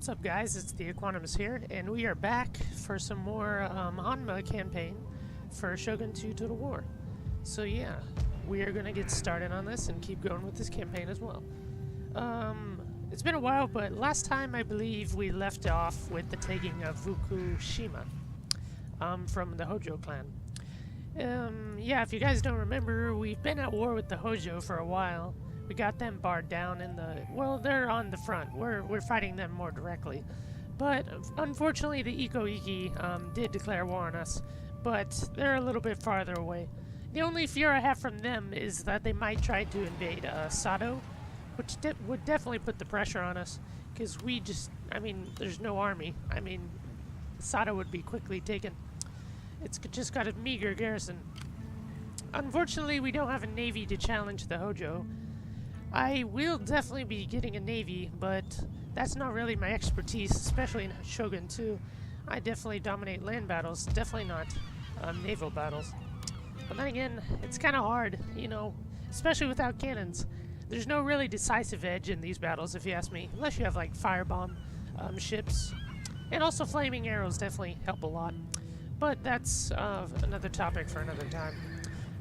What's up, guys? It's the Equanimous here, and we are back for some more Honma campaign for Shogun 2 Total War. So yeah, we are going to get started on this and keep going with this campaign as well. It's been a while, but last time I believe we left off with the taking of Fukushima from the Hojo clan. Yeah, if you guys don't remember, we've been at war with the Hojo for a while. We got them barred down in the... well, they're on the front. We're fighting them more directly. But unfortunately, the Iko-Iki did declare war on us, but they're a little bit farther away. The only fear I have from them is that they might try to invade Sato, which would definitely put the pressure on us, because we just... I mean, there's no army. I mean, Sato would be quickly taken. It's just got a meager garrison. Unfortunately, we don't have a navy to challenge the Hojo. I will definitely be getting a navy, but that's not really my expertise, especially in Shogun 2. I definitely dominate land battles, definitely not naval battles. But then again, it's kind of hard, you know, especially without cannons. There's no really decisive edge in these battles, if you ask me, unless you have like firebomb ships. And also flaming arrows definitely help a lot. But that's another topic for another time.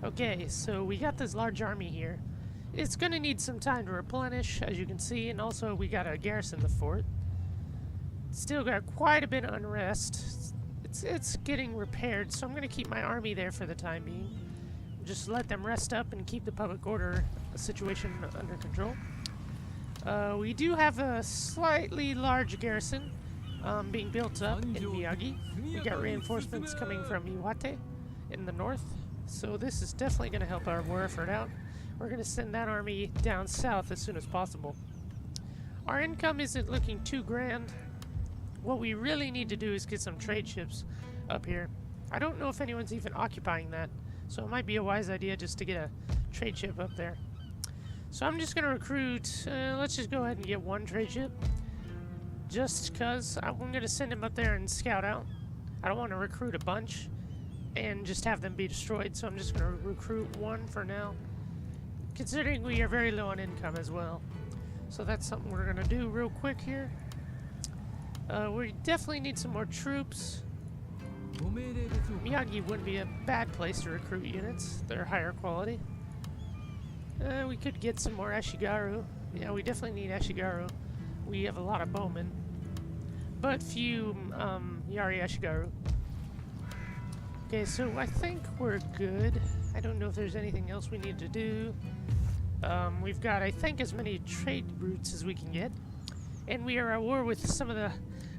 Okay, so we got this large army here. It's going to need some time to replenish, as you can see, and also we got to garrison the fort. Still got quite a bit of unrest. It's getting repaired, so I'm going to keep my army there for the time being. Just let them rest up and keep the public order situation under control. We do have a slightly large garrison being built up in Miyagi. We got reinforcements coming from Iwate in the north, so this is definitely going to help our war effort out. We're going to send that army down south as soon as possible. Our income isn't looking too grand. What we really need to do is get some trade ships up here. I don't know if anyone's even occupying that, so it might be a wise idea just to get a trade ship up there. So I'm just going to recruit, let's just go ahead and get one trade ship. Just because I'm going to send him up there and scout out. I don't want to recruit a bunch and just have them be destroyed, so I'm just going to recruit one for now. Considering we are very low on income as well. So that's something we're going to do real quick here. We definitely need some more troops. Miyagi wouldn't be a bad place to recruit units. They're higher quality. We could get some more Ashigaru. Yeah, we definitely need Ashigaru. We have a lot of bowmen. But few Yari Ashigaru. Okay, so I think we're good. I don't know if there's anything else we need to do. We've got, I think, as many trade routes as we can get. And we are at war with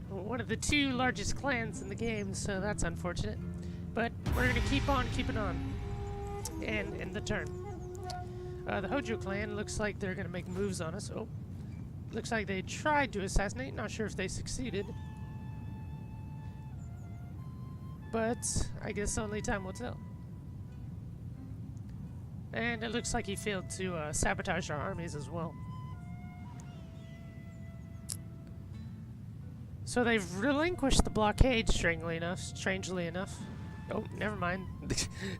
one of the two largest clans in the game, so that's unfortunate. But we're going to keep on keeping on. And end the turn. The Hojo clan looks like they're going to make moves on us. Oh, looks like they tried to assassinate. Not sure if they succeeded. But I guess only time will tell. And it looks like he failed to sabotage our armies as well. So they've relinquished the blockade, strangely enough. Oh, never mind.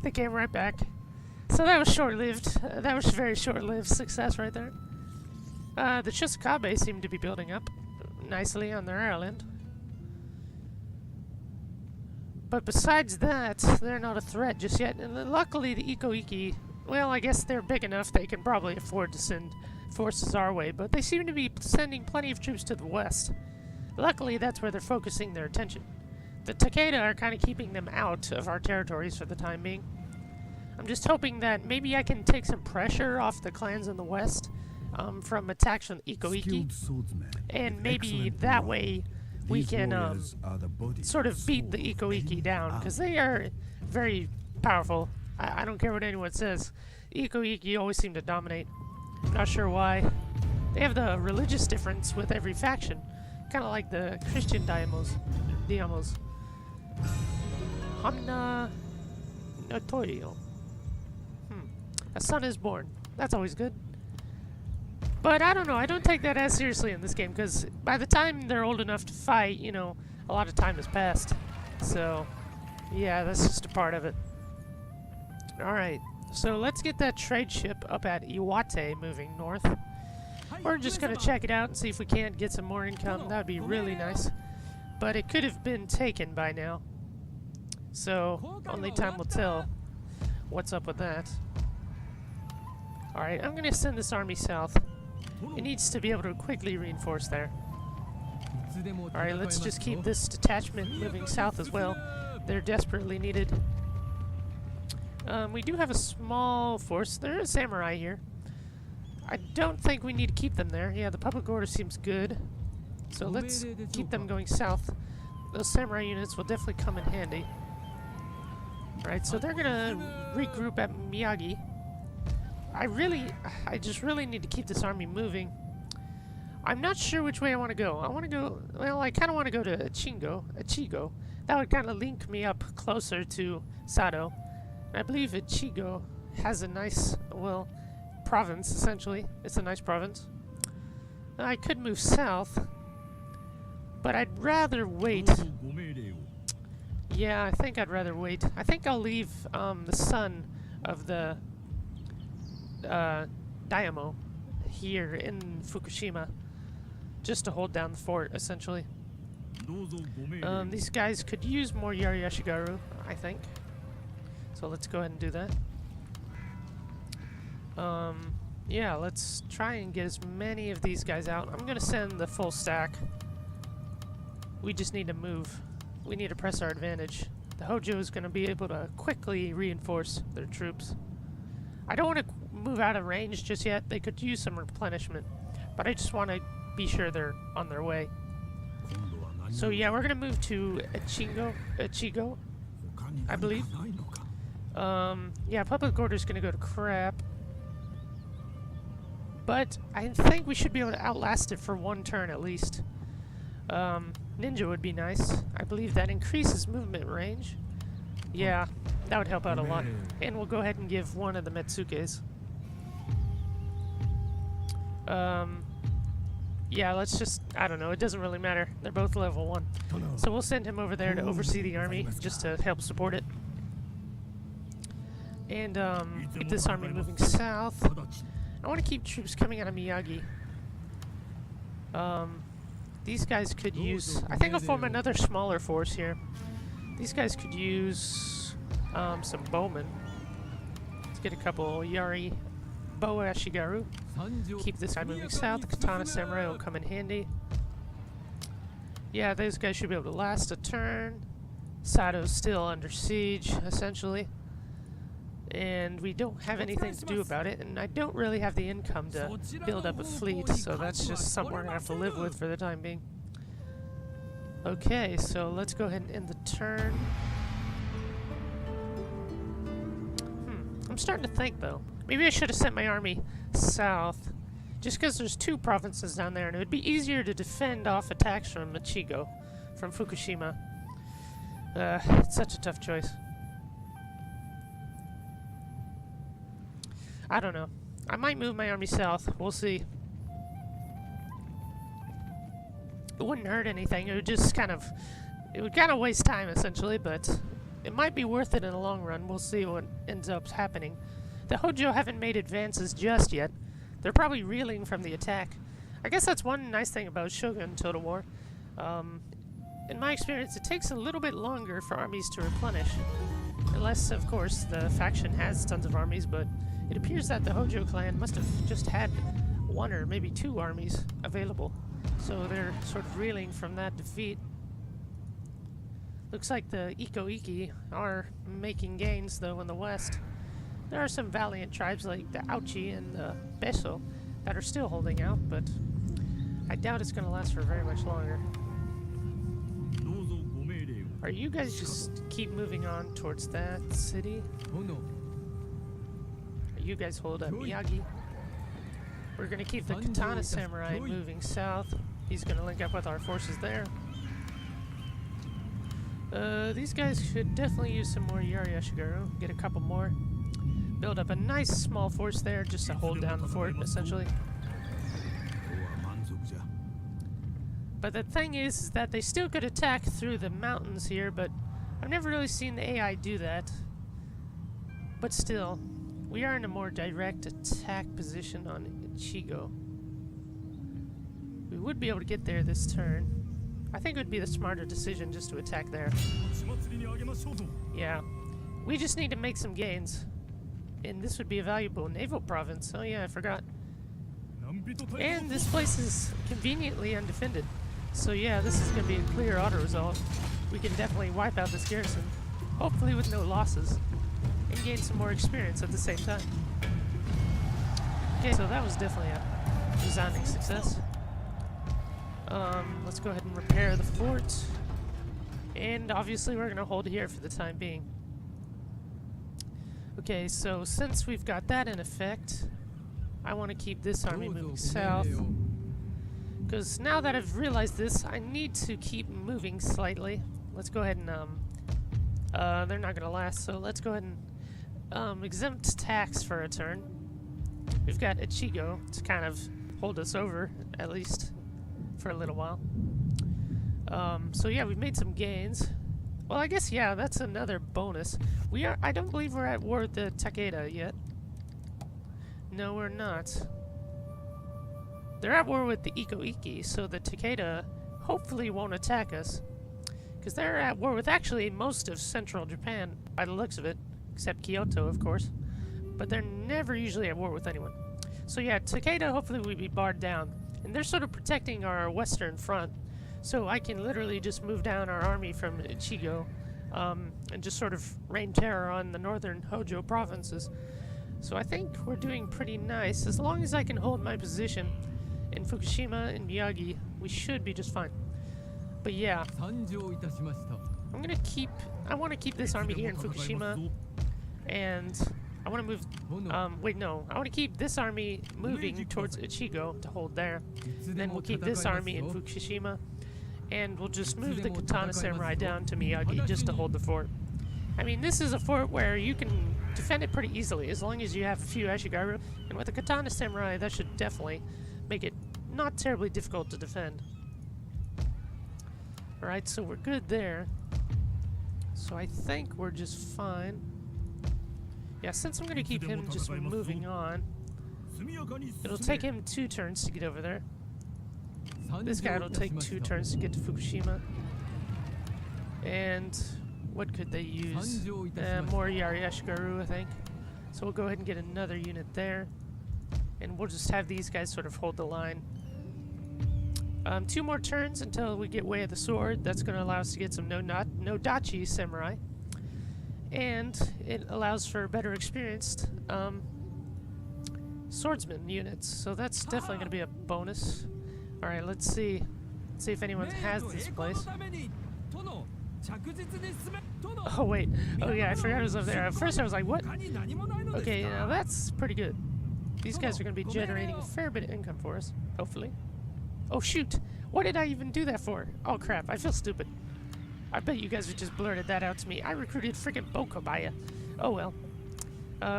They came right back. So that was short-lived. That was very short-lived success right there. The Chisakabe seem to be building up nicely on their island. But besides that, they're not a threat just yet. And luckily, the Iko-Iki... well, I guess they're big enough they can probably afford to send forces our way, but they seem to be sending plenty of troops to the west. Luckily, that's where they're focusing their attention. The TAKEDA are kind of keeping them out of our territories for the time being. I'm just hoping that maybe I can take some pressure off the clans in the west from attacks from Iko-Iki, and maybe that way we can sort of beat the Iko-Iki down, because they are very powerful. I don't care what anyone says. Iko-Iki always seem to dominate. Not sure why. They have the religious difference with every faction. Kind of like the Christian Diamos. Honma Notorio. A son is born. That's always good. But I don't know. I don't take that as seriously in this game, because by the time they're old enough to fight, you know, a lot of time has passed. So, yeah, that's just a part of it. Alright, so let's get that trade ship up at Iwate moving north. We're just gonna check it out and see if we can't get some more income. That would be really nice. But it could have been taken by now. So, only time will tell what's up with that. Alright, I'm gonna send this army south. It needs to be able to quickly reinforce there. Alright, let's just keep this detachment moving south as well. They're desperately needed. We do have a small force. There is samurai here. I don't think we need to keep them there. Yeah, the public order seems good. So let's keep them going south. Those samurai units will definitely come in handy. Alright, so they're gonna regroup at Miyagi. I just really need to keep this army moving. I'm not sure which way I want to go. I kind of want to go to Ichigo. That would kind of link me up closer to Sado. I believe Ichigo has a nice, well, province, essentially. It's a nice province. I could move south, but I'd rather wait. Yeah, I think I'd rather wait. I think I'll leave the son of the Daimyo here in Fukushima just to hold down the fort, essentially. These guys could use more Yashigaru, I think. So let's go ahead and do that. Yeah, let's try and get as many of these guys out. I'm gonna send the full stack. We just need to move. We need to press our advantage. The Hojo is gonna be able to quickly reinforce their troops. I don't want to move out of range just yet. They could use some replenishment, but I just want to be sure they're on their way. So yeah, we're gonna move to Ichigo, I believe. Yeah, public order's gonna go to crap. But I think we should be able to outlast it for one turn at least. Ninja would be nice. I believe that increases movement range. Yeah, that would help out a lot. And we'll go ahead and give one of the Metsukes. Yeah, let's just, I don't know, it doesn't really matter. They're both level 1. So we'll send him over there to oversee the army, just to help support it. And keep this army moving south. I want to keep troops coming out of Miyagi. These guys could use, I think I'll form another smaller force here. These guys could use some bowmen. Let's get a couple Yari Boa Ashigaru. Keep this guy moving south. The Katana Samurai will come in handy. Yeah, those guys should be able to last a turn. Sado's still under siege, essentially. And we don't have anything to do about it, and I don't really have the income to build up a fleet, so that's just something we're going to have to live with for the time being. Okay, so let's go ahead and end the turn. I'm starting to think, though. Maybe I should have sent my army south, just because there's 2 provinces down there, and it would be easier to defend off attacks from Ichigo, from Fukushima. It's such a tough choice. I don't know. I might move my army south. We'll see. It wouldn't hurt anything. It would just kind of waste time, essentially, but it might be worth it in the long run. We'll see what ends up happening. The Hojo haven't made advances just yet. They're probably reeling from the attack. I guess that's one nice thing about Shogun Total War. In my experience, it takes a little bit longer for armies to replenish. Unless, of course, the faction has tons of armies, but it appears that the Hojo clan must have just had 1 or maybe 2 armies available. So they're sort of reeling from that defeat. Looks like the Iko-Iki are making gains, though, in the west. There are some valiant tribes like the Auchi and the Beso that are still holding out, but I doubt it's going to last for very much longer. Are you guys just keep moving on towards that city? You guys hold up Miyagi. We're going to keep the Katana Samurai moving south. He's going to link up with our forces there. These guys should definitely use some more Yari Ashigaru. Get a couple more. Build up a nice small force there just to hold down the fort, essentially. But the thing is that they still could attack through the mountains here, but I've never really seen the AI do that. But still, we are in a more direct attack position on Ichigo. We would be able to get there this turn. I think it would be the smarter decision just to attack there. Yeah. We just need to make some gains. And this would be a valuable naval province. Oh yeah, I forgot. And this place is conveniently undefended. So yeah, this is going to be a clear auto-resolve. We can definitely wipe out this garrison. Hopefully with no losses. And gain some more experience at the same time. Okay, so that was definitely a resounding success. Let's go ahead and repair the fort. And obviously we're going to hold here for the time being. Okay, so since we've got that in effect, I want to keep this army moving south. Because now that I've realized this, I need to keep moving slightly. Let's go ahead and, they're not going to last, so let's go ahead and exempt tax for a turn. We've got Ichigo to kind of hold us over, at least for a little while. So yeah, we've made some gains. Well, I guess, yeah, that's another bonus. I don't believe we're at war with the Takeda yet. No, we're not. They're at war with the Iko-Iki, so the Takeda hopefully won't attack us. Because they're at war with actually most of central Japan, by the looks of it. Except Kyoto, of course. But they're never usually at war with anyone. So yeah, Takeda hopefully will be barred down. And they're sort of protecting our western front. So I can literally just move down our army from Ichigo and just sort of rain terror on the northern Hojo provinces. So I think we're doing pretty nice. As long as I can hold my position in Fukushima and Miyagi, we should be just fine. But yeah, I want to keep this army here in Fukushima, and I want to move, I want to keep this army moving towards Ichigo to hold there. Then we'll keep this army in Fukushima, and we'll just move the Katana Samurai down to Miyagi just to hold the fort. I mean, this is a fort where you can defend it pretty easily, as long as you have a few Ashigaru, and with the Katana Samurai, that should definitely make it not terribly difficult to defend. Alright, so we're good there. So I think we're just fine. Yeah, since I'm going to keep him just moving on, it'll take him 2 turns to get over there. This guy will take 2 turns to get to Fukushima. And what could they use? More Yari Ashigaru, I think. So we'll go ahead and get another unit there. And we'll just have these guys sort of hold the line. 2 more turns until we get Way of the Sword. That's going to allow us to get some Nodachi Samurai. And it allows for better experienced swordsman units. So that's definitely going to be a bonus. Alright, let's see. Let's see if anyone has this place. Oh, wait. Oh, yeah, I forgot it was up there. At first I was like, what? Okay, now that's pretty good. These guys are going to be generating a fair bit of income for us, hopefully. Oh, shoot! What did I even do that for? Oh, crap, I feel stupid. I bet you guys have just blurted that out to me. I recruited frickin' Bokobaya. Oh, well.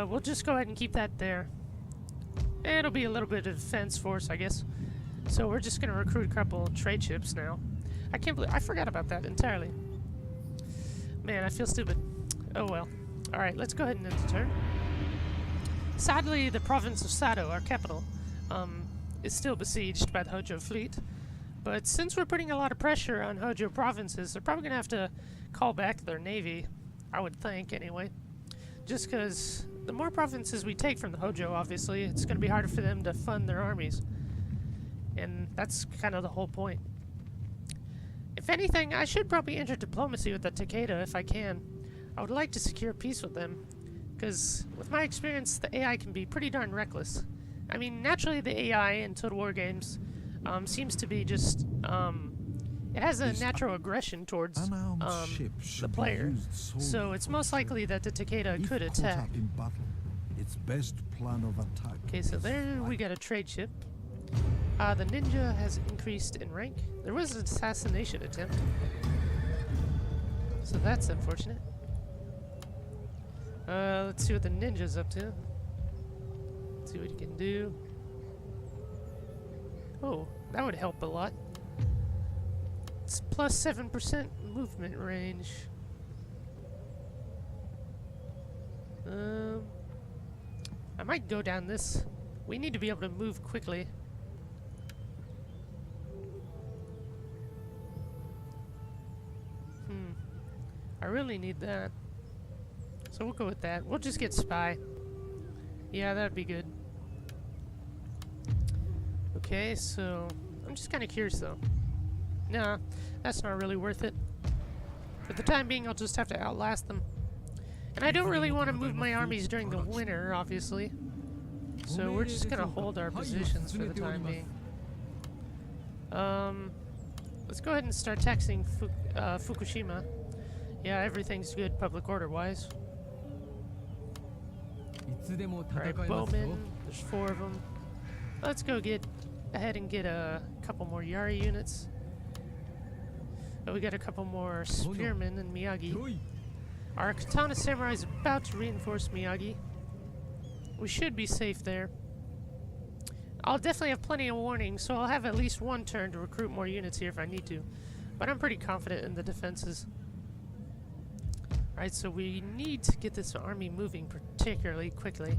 We'll just go ahead and keep that there. It'll be a little bit of defense force, I guess. So we're just going to recruit a couple trade ships now. I can't believe... I forgot about that entirely. Man, I feel stupid. Oh, well. Alright, let's go ahead and end the turn. Sadly, the province of Sado, our capital, is still besieged by the Hojo fleet. But since we're putting a lot of pressure on Hojo provinces, they're probably going to have to call back their navy, I would think, anyway. Just because the more provinces we take from the Hojo, obviously, it's going to be harder for them to fund their armies. And that's kind of the whole point. If anything, I should probably enter diplomacy with the Takeda if I can. I would like to secure peace with them, because with my experience, the AI can be pretty darn reckless. I mean, naturally the AI in Total War games seems to be just, it has a natural aggression towards the player. So it's most likely that the Takeda could attack. Its best plan of attack. Okay, so there we got a trade ship. The ninja has increased in rank. There was an assassination attempt. So that's unfortunate. Let's see what the ninja's up to. Let's see what he can do. Oh, that would help a lot. It's plus 7% movement range. I might go down this. We need to be able to move quickly. really need that. So we'll go with that. We'll just get spy. Yeah, that'd be good. Okay, so I'm just kind of curious though. Nah, that's not really worth it. For the time being, I'll just have to outlast them. And I don't really want to move my armies during the winter, obviously. So we're just gonna hold our positions for the time being. Let's go ahead and start taxing Fukushima. Yeah, everything's good public order-wise. Alright, bowmen. There's 4 of them. Let's go get ahead and get a couple more Yari units. Oh, we got a couple more spearmen in Miyagi. Our Katana Samurai is about to reinforce Miyagi. We should be safe there. I'll definitely have plenty of warning, so I'll have at least one turn to recruit more units here if I need to. But I'm pretty confident in the defenses. Alright, so we need to get this army moving particularly quickly.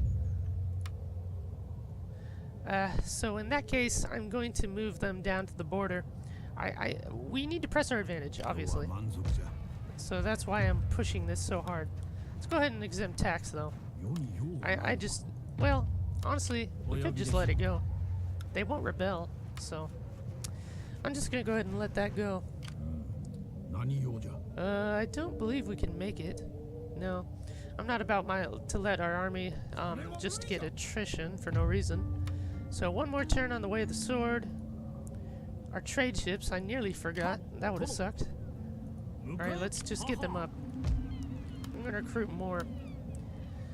So in that case, I'm going to move them down to the border. We need to press our advantage, obviously. So that's why I'm pushing this so hard. Let's go ahead and exempt tax, though. Well, honestly, we could just let it go. They won't rebel, so I'm just gonna go ahead and let that go. I don't believe we can make it. No, I'm not about to let our army just get attrition for no reason. So one more turn on the way of the sword. Our trade ships, I nearly forgot. That would have sucked. Alright, let's just get them up. I'm gonna recruit more.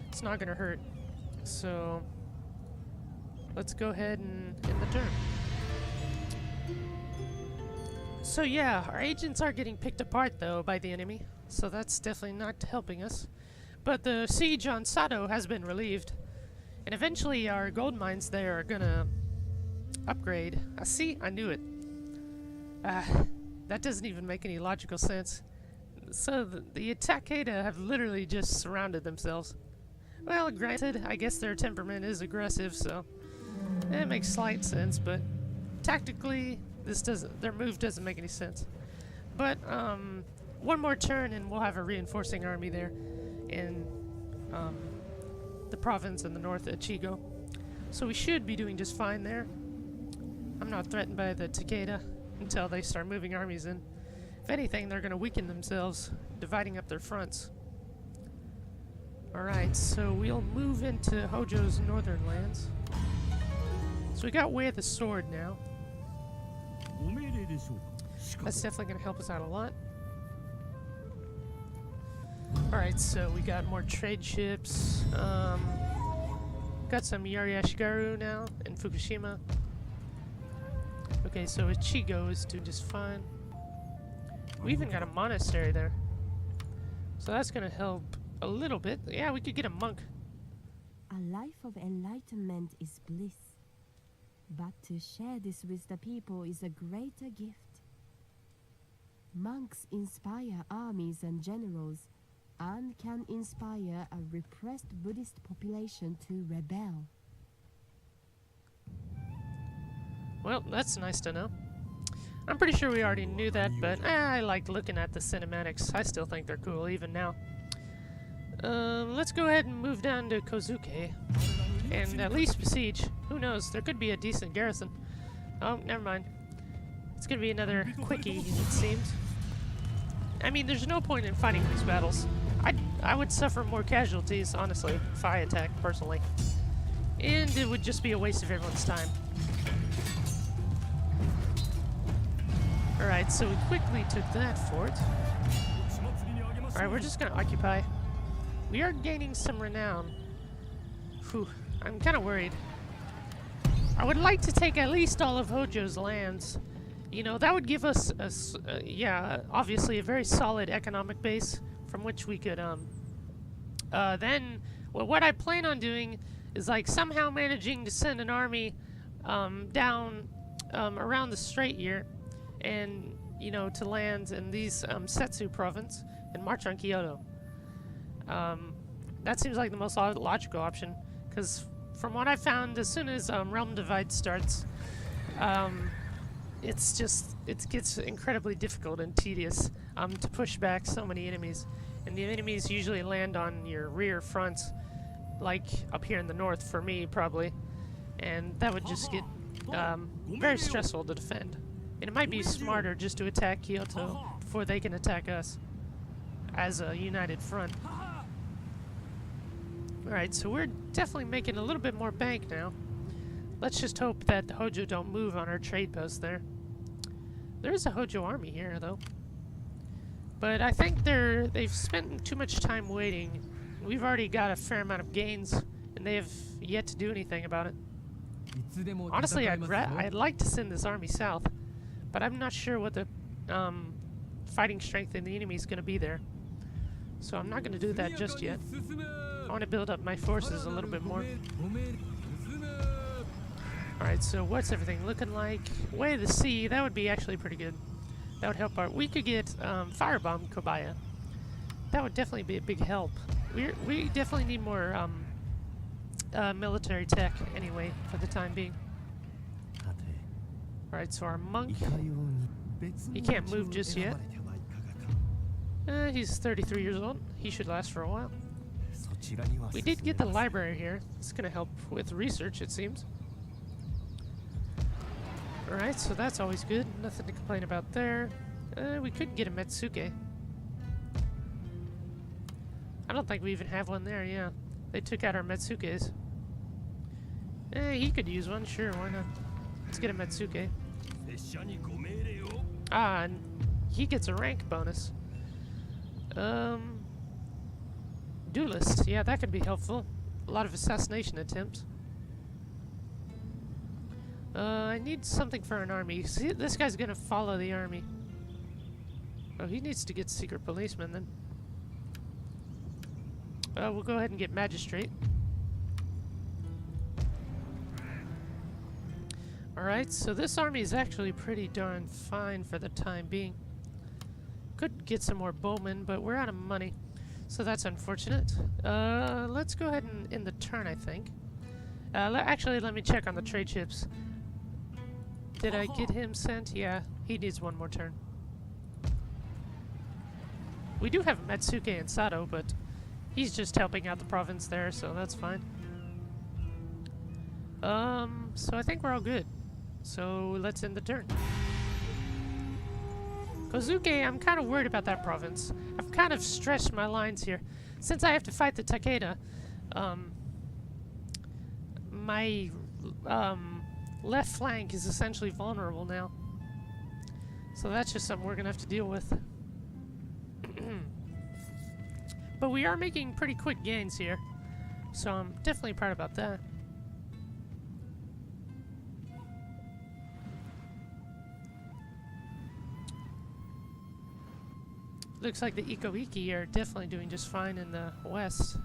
It's not gonna hurt. So let's go ahead and end the turn. So yeah, our agents are getting picked apart though by the enemy, so that's definitely not helping us. But the siege on Sato has been relieved, and eventually our gold mines there are gonna upgrade. See, I knew it. That doesn't even make any logical sense. So the TAKEDA have literally just surrounded themselves. Well, granted, I guess their temperament is aggressive, so it makes slight sense, but tactically, their move doesn't make any sense. But one more turn and we'll have a reinforcing army there in the province in the north at Chigo. So we should be doing just fine there. I'm not threatened by the TAKEDA until they start moving armies in. If anything, they're going to weaken themselves, dividing up their fronts. Alright, so we'll move into Hojo's northern lands. So we got Way of the Sword now. That's definitely going to help us out a lot. Alright, so we got more trade ships. Got some Yari Ashigaru now in Fukushima. Okay, so Ichigo is doing just fine. We even got a monastery there. So that's going to help a little bit. Yeah, we could get a monk. A life of enlightenment is bliss. But to share this with the people is a greater gift. Monks inspire armies and generals, and can inspire a repressed Buddhist population to rebel. Well, that's nice to know. I'm pretty sure we already knew that, but I like looking at the cinematics. I still think they're cool, even now. Let's go ahead and move down to Kozuke and at least besiege. Who knows? There could be a decent garrison. Oh, never mind. It's gonna be another quickie, it seems. I mean, there's no point in fighting these battles. I would suffer more casualties, honestly, if I attacked personally. And it would just be a waste of everyone's time. Alright, so we quickly took that fort. Alright, we're just gonna occupy. We are gaining some renown. Whew, I'm kind of worried. I would like to take at least all of Hojo's lands. You know, that would give us, obviously a very solid economic base from which we could, then, well, what I plan on doing is, like, somehow managing to send an army, down, around the Strait here, and, you know, to land in these, Setsu province, and march on Kyoto. That seems like the most logical option, because from what I found, as soon as, Realm Divide starts, it gets incredibly difficult and tedious, to push back so many enemies. and the enemies usually land on your rear fronts, like up here in the north for me, probably. And that would just get very stressful to defend. And it might be smarter just to attack Kyoto before they can attack us as a united front. Alright, so we're definitely making a little bit more bank now. Let's just hope that the Hojo don't move on our trade post there. There is a Hojo army here, though. But I think they've spent too much time waiting. We've already got a fair amount of gains, and they have yet to do anything about it. Honestly, I'd like to send this army south, but I'm not sure what the fighting strength in the enemy is going to be there. So I'm not going to do that just yet. I want to build up my forces a little bit more. Alright, so what's everything looking like? Way to the sea, that would be actually pretty good. That would help our... We could get Firebomb Kobaya. That would definitely be a big help. We definitely need more military tech anyway, for the time being. Alright, so our monk... He can't move just yet. He's 33 years old. He should last for a while. We did get the library here. It's going to help with research, it seems. Alright, so that's always good. Nothing to complain about there. We could get a Metsuke. I don't think we even have one there, yeah. They took out our Metsukes. He could use one, sure, why not? Let's get a Metsuke. Ah, and he gets a rank bonus. Duelist, yeah, that could be helpful. A lot of assassination attempts. I need something for an army. See, this guy's gonna follow the army. Oh, he needs to get secret policeman then. We'll go ahead and get magistrate. Alright, so this army is actually pretty darn fine for the time being. Could get some more bowmen, but we're out of money. So that's unfortunate. Let's go ahead and end the turn, I think. Actually, let me check on the trade ships. Did I get him sent? Yeah, he needs one more turn. We do have Metsuke and Sato, but he's just helping out the province there, so that's fine. So I think we're all good. So let's end the turn. Kozuke, I'm kind of worried about that province. I've kind of stretched my lines here. Since I have to fight the Takeda, my left flank is essentially vulnerable now. So that's just something we're going to have to deal with. But we are making pretty quick gains here. So I'm definitely proud about that. Looks like the Ikoiki are definitely doing just fine in the west.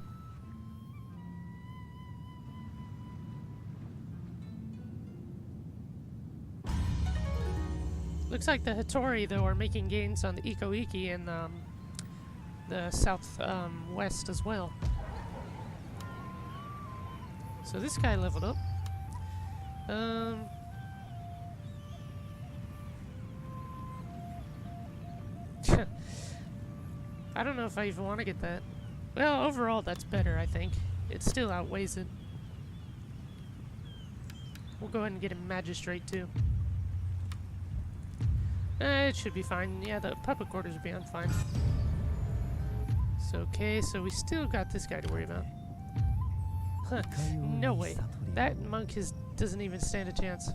Looks like the Hattori, though, are making gains on the Ikoiki and the south west as well. So this guy leveled up. I don't know if I even want to get that. Well, overall, that's better, I think. It still outweighs it. We'll go ahead and get a magistrate, too. It should be fine. Yeah, the public orders will be on fine. So, okay, so we still got this guy to worry about. Huh, no way. That monk doesn't even stand a chance.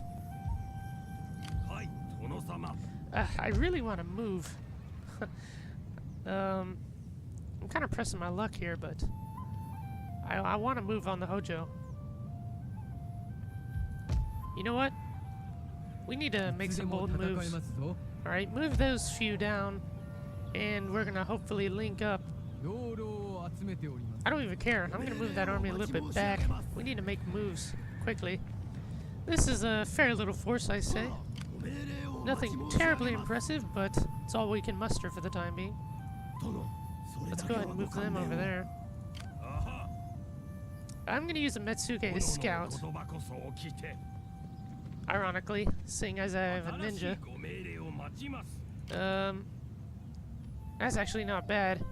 I really want to move. I'm kind of pressing my luck here, but I want to move on the Hojo. You know what? We need to make some bold moves. Alright, move those few down, and we're going to hopefully link up. I don't even care. I'm going to move that army a little bit back. We need to make moves quickly. This is a fair little force, I say. Nothing terribly impressive, but it's all we can muster for the time being. Let's go ahead and move them over there. I'm going to use a Metsuke as scout. Ironically, seeing as I have a ninja. That's actually not bad.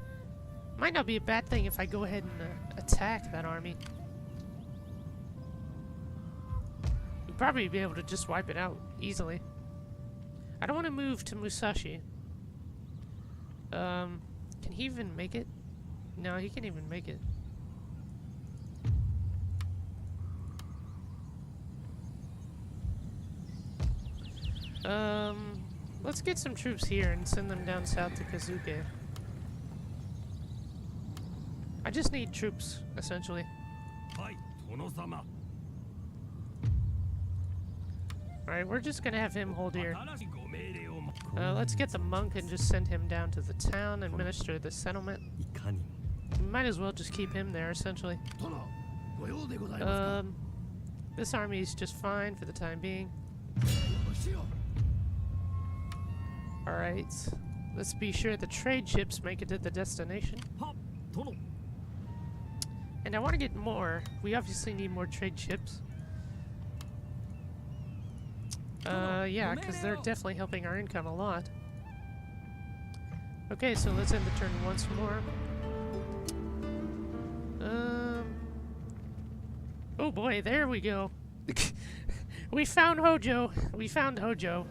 Might not be a bad thing if I go ahead and attack that army. We'd probably be able to just wipe it out easily. I don't want to move to Musashi. Can he even make it? No, he can't even make it. Let's get some troops here and send them down south to Kazuke. I just need troops, essentially. Alright, we're just gonna have him hold here. Let's get the monk and just send him down to the town and minister the settlement. We might as well just keep him there, essentially. This army is just fine for the time being. Alright, let's be sure the trade ships make it to the destination. And I want to get more. We obviously need more trade ships. Yeah, because they're definitely helping our income a lot. Okay, so let's end the turn once more. Oh boy, there we go. We found Hojo. We found Hojo.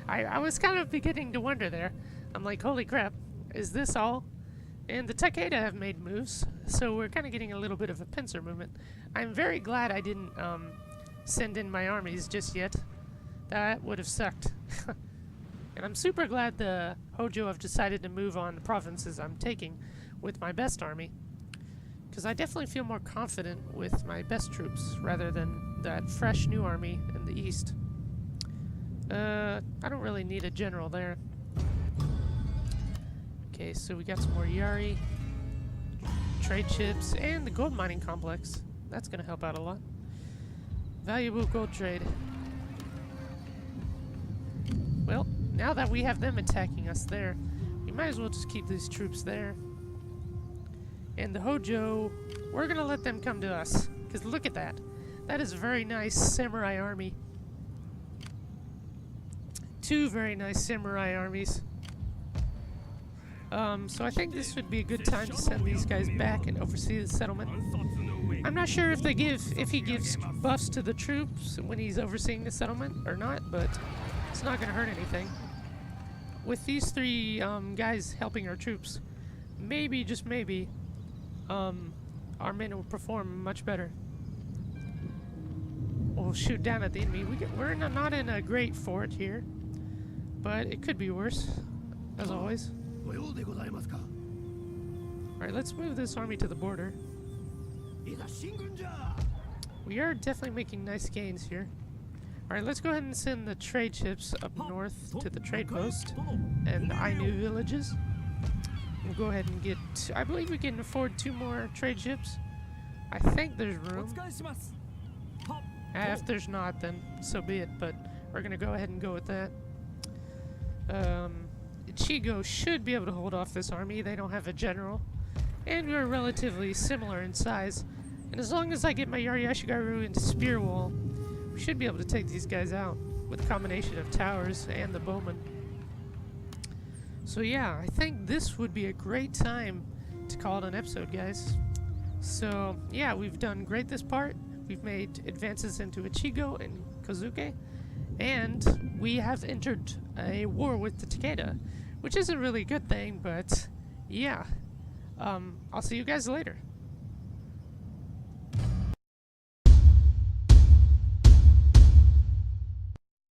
I was kind of beginning to wonder there. I'm like, holy crap, is this all? And the Takeda have made moves, so we're kind of getting a little bit of a pincer movement. I'm very glad I didn't send in my armies just yet. That would have sucked. And I'm super glad the Hojo have decided to move on the provinces I'm taking with my best army. Because I definitely feel more confident with my best troops rather than that fresh new army in the east. I don't really need a general there. Okay, so we got some more Yari, trade ships, and the gold mining complex. That's going to help out a lot. Valuable gold trade. Well, now that we have them attacking us there, we might as well just keep these troops there. And the Hojo, we're going to let them come to us. Because look at that. That is a very nice samurai army. Two very nice samurai armies. So I think this would be a good time to send these guys back and oversee the settlement. I'm not sure if he gives buffs to the troops when he's overseeing the settlement or not, but it's not going to hurt anything. With these three guys helping our troops, maybe, just maybe, our men will perform much better. We'll shoot down at the enemy. We're not in a great fort here, but it could be worse, as always. Alright, let's move this army to the border. We are definitely making nice gains here. Alright, let's go ahead and send the trade ships up north to the trade post and the Ainu villages. We'll go ahead and get... I believe we can afford 2 more trade ships. I think there's room. If there's not, then so be it, but we're going to go ahead and go with that. Ichigo should be able to hold off this army. They don't have a general. And we're relatively similar in size. And as long as I get my Yari Ashigaru into Spear Wall, we should be able to take these guys out with a combination of towers and the bowmen. So yeah, I think this would be a great time to call it an episode, guys. So yeah, we've done great this part. We've made advances into Ichigo and Kazuke. And we have entered a war with the Takeda, which isn't really a good thing, but yeah. I'll see you guys later.